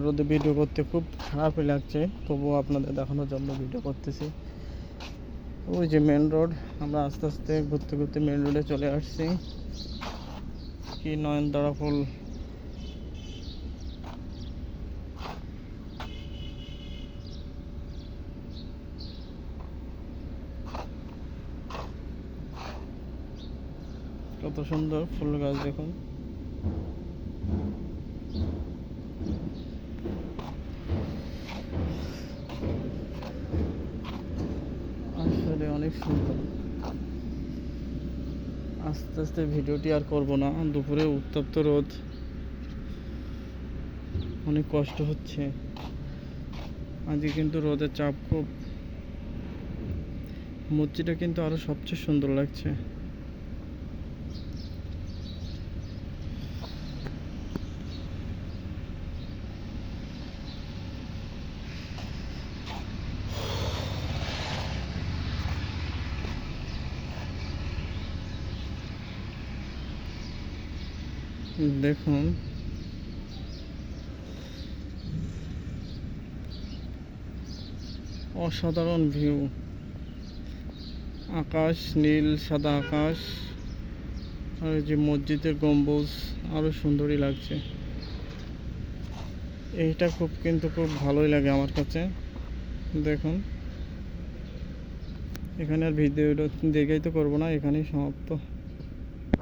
রোদে ভিডিও করতে খুব খারাপই লাগছে, তবুও আপনাদের দেখানোর জন্য ভিডিও করতেছি। ওই যে মেন রোড, আমরা আস্তে আস্তে ঘুরতে ঘুরতে মেন রোডে চলে আসছি। কি নয়নতারা ফুল, কত সুন্দর ফুল গাছ দেখুন। আসলে অনেক সুন্দর। আস্তে আস্তে ভিডিওটি আর করব না, দুপুরে উত্তপ্ত রোদ, অনেক কষ্ট হচ্ছে আজকে, কিন্তু রোদের চাপ খুব। মসজিদটা কিন্তু আরো সবচেয়ে সুন্দর লাগছে। দেখুন অসাধারণ ভিউ, আকাশ নীল সাদা আকাশ, আর যে মসজিদের গম্বুজ আরো সুন্দরই লাগছে। এইটা খুব ভালোই লাগে আমার কাছে। দেখুন এখানে আর ভিডিও দেখাই তো করবো না, এখানেই সমাপ্ত।